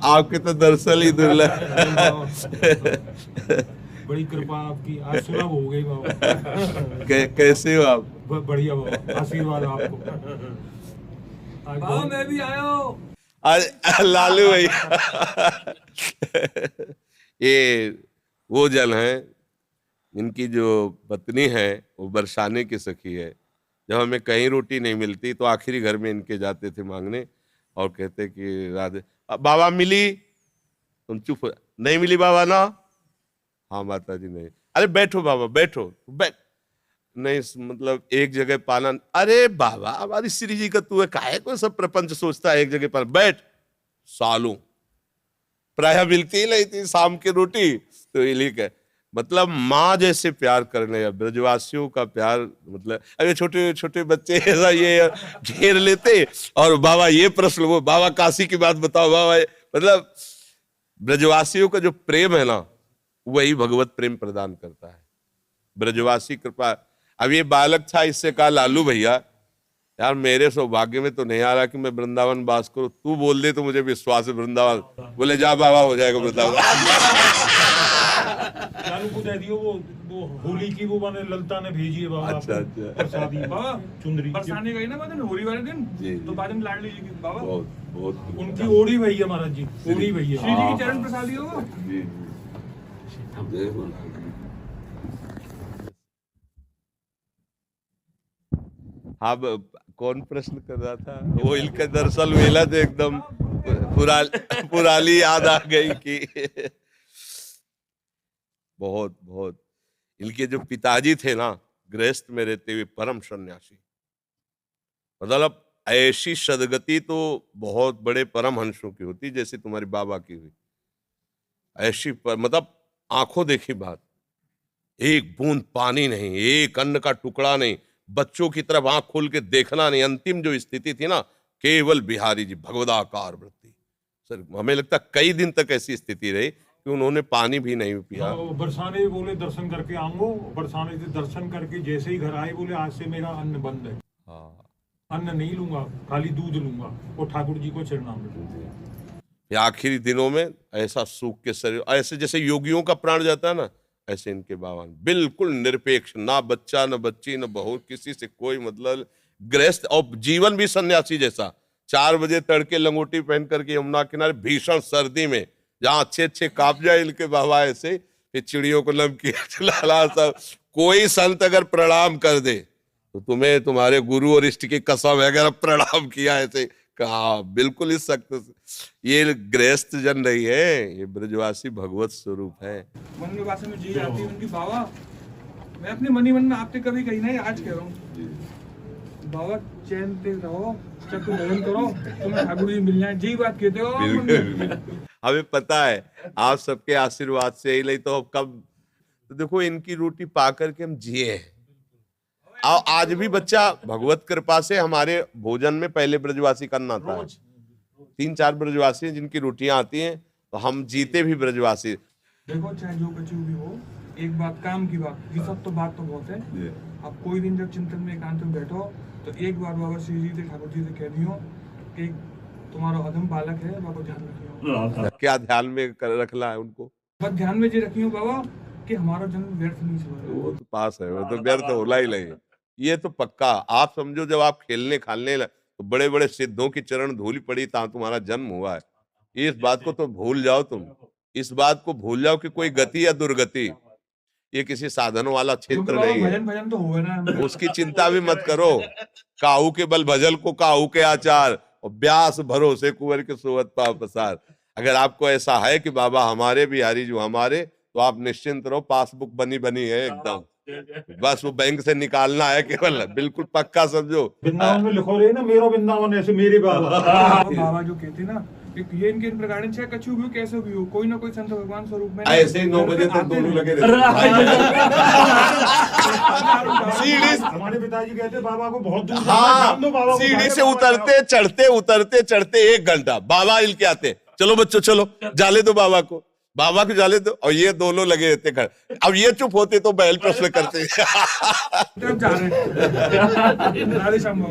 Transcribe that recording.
आपके तो दरअसल ही दुर्लभ। बड़ी कृपा आपकी, आज सुलभ हो गई बाबा। कैसे हो आप? बढ़िया बाबा, आशीर्वाद आपको। बाबा मैं भी आया हूँ। आज लालू भैया ये वो जन है, इनकी जो पत्नी है वो बरसाने की सखी है। जब हमें कहीं रोटी नहीं मिलती तो आखिरी घर में इनके जाते थे मांगने और कहते कि राधे बाबा मिली, तुम चुप नहीं मिली बाबा ना, हाँ माता जी नहीं, अरे बैठो बाबा बैठो, बैठ नहीं, मतलब एक जगह पाना, अरे बाबा हमारी श्री जी का तू है, काहे को सब प्रपंच सोचता है, एक जगह पर बैठ। सालों प्राय मिलती ही नहीं थी शाम की रोटी, तो ये लिख है मतलब माँ जैसे प्यार करने, ब्रजवासियों का प्यार, मतलब अरे छोटे छोटे बच्चे ऐसा ये घेर लेते और बाबा ये प्रश्न, वो बाबा काशी की बात बताओ बाबा, मतलब ब्रजवासियों का जो प्रेम है ना वही भगवत प्रेम प्रदान करता है, ब्रजवासी कृपा। अब ये बालक था, इससे कहा लालू भैया यार मेरे सौभाग्य में तो नहीं आ रहा कि मैं वृंदावन वास करूं, तू बोल दे तो मुझे विश्वास है वृंदावन। बोले जा बाबा हो जाएगा वृंदावन। लालू को दे दियो वो होली की वो मैंने ललता ने भेजी है बाबा। अच्छा अच्छा प्रसादी बाबा चुंदरी बरसाने गई ना बादन होली वाले दिन, तो बादन लाड लीजिए बाबा। बहुत बहुत उनकी ओढ़ी भैया महाराज जी, ओढ़ी भैया श्री जी की चरण प्रसादी हो। अब कौन प्रश्न कर रहा था? वो इनका दरअसल वेला तो एकदम पुरानी याद आ गई कि बहुत बहुत इनके जो पिताजी थे ना गृहस्थ में रहते हुए परम सन्यासी, मतलब ऐसी सदगति तो बहुत बड़े परम हंसों की होती जैसे तुम्हारी बाबा की हुई, ऐसी मतलब आंखों देखी बात, एक बूंद पानी नहीं, एक अन्न का टुकड़ा नहीं, बच्चों की तरफ आंख खोल के देखना नहीं, अंतिम जो स्थिति थी ना केवल बिहारी जी भगवदाकार वृत्ति। सर हमें लगता कई दिन तक ऐसी स्थिति रही कि उन्होंने पानी भी नहीं पिया। बरसाने बोले दर्शन करके आऊंगो, बरसाने से दर्शन करके जैसे ही घर आए बोले आज से मेरा अन्न बंद है, अन्न नहीं लूंगा, खाली दूध लूंगा और ठाकुर जी को चरणामृत। आखिरी दिनों में ऐसा सूख के शरीर, ऐसे जैसे योगियों का प्राण जाता है ना, ऐसे इनके बाबा बिल्कुल निरपेक्ष, ना बच्चा न बच्ची न बहू, किसी से कोई मतलब, गृहस्थ और जीवन भी सन्यासी जैसा। 4 बजे तड़के लंगोटी पहन करके यमुना किनारे भीषण सर्दी में जहां अच्छे अच्छे काप जाए इनके बाबा, ऐसे चिड़ियों को नमकीन खिला सब। कोई संत अगर प्रणाम कर दे तो तुम्हें तुम्हारे गुरु और इष्ट की कसम है, अगर प्रणाम किया ऐसे कहा बिल्कुल इस सख्त। ये गृहस्थ जन नहीं है, ये ब्रजवासी भगवत स्वरूप है। मन में भाषा में जी आती है उनकी बाबा, मैं अपने मनी मन में आपसे कभी कही नहीं, आज कह रहा हूँ बाबा चैन से रहो, चक्कर भजन करो, तुम्हें ठाकुर जी मिल जाए, जी बात कहते हो। हमें पता है आप सबके आशीर्वाद से ही, नहीं तो कब, तो देखो इनकी रोटी पा करके हम जिए हैं। आज भी बच्चा भगवत कृपा से हमारे भोजन में पहले ब्रजवासी करना आता है, 3-4 ब्रजवासी हैं जिनकी रोटियां आती हैं, तो हम जीते भी ब्रजवासी। देखो चाहे जो कछु भी हो, एक बात काम की बात, ये सब तो बात तो बहुत है। आप कोई दिन जब चिंतन में एकांत में बैठो तो एक बार बाबा श्री जी से ठाकुर जी से कह दियो कि तुम्हारा अधम बालक है, बाबा ध्यान रखियो। क्या ध्यान में रखना है उनको? बस ध्यान में जी रखियो बाबा कि हमारा जन्म व्यर्थ नहीं हुआ। वो तो पास है, वो तो व्यर्थ होला ही नहीं, ये तो पक्का। आप समझो जब आप खेलने खालने तो बड़े बड़े सिद्धों की चरण धूल पड़ी ता तुम्हारा जन्म हुआ है, इस बात को तो भूल जाओ, तुम इस बात को भूल जाओ कि कोई गति या दुर्गति, ये किसी साधन वाला क्षेत्र नहीं है। भजन भजन तो हुआ ना, उसकी चिंता भी मत करो। काहू के बल भजल को काहू के आचार, और ब्यास भरोसे कुंवर के सोवत पाव पसार। अगर आपको ऐसा है कि बाबा हमारे बिहारी जो हमारे, तो आप निश्चिंत रहो, पासबुक बनी बनी है एकदम, बस वो बैंक से निकालना है केवल, बिल्कुल पक्का समझो। वृंदावन में लिखो रहे ना मेरा वृंदावन ऐसे मेरे बाबा। बाबा जो कहते ना ये इनके इन प्रकार चाहे कछु भी हो कैसे भी हो, कोई ना कोई संत भगवान स्वरूप में ऐसे ही 9 बजे तक दोनों लगे रहते। हमारे पिताजी कहते बाबा को बहुत दूर हाँ, सीढ़ी से उतरते चढ़ते 1 घंटा बाबा हिल के आते, चलो बच्चों चलो जाले दो बाबा को जाले दो, और ये दोनों लगे रहते खड़े। अब ये चुप होते तो बैल प्रश्न करते। राधे श्याम।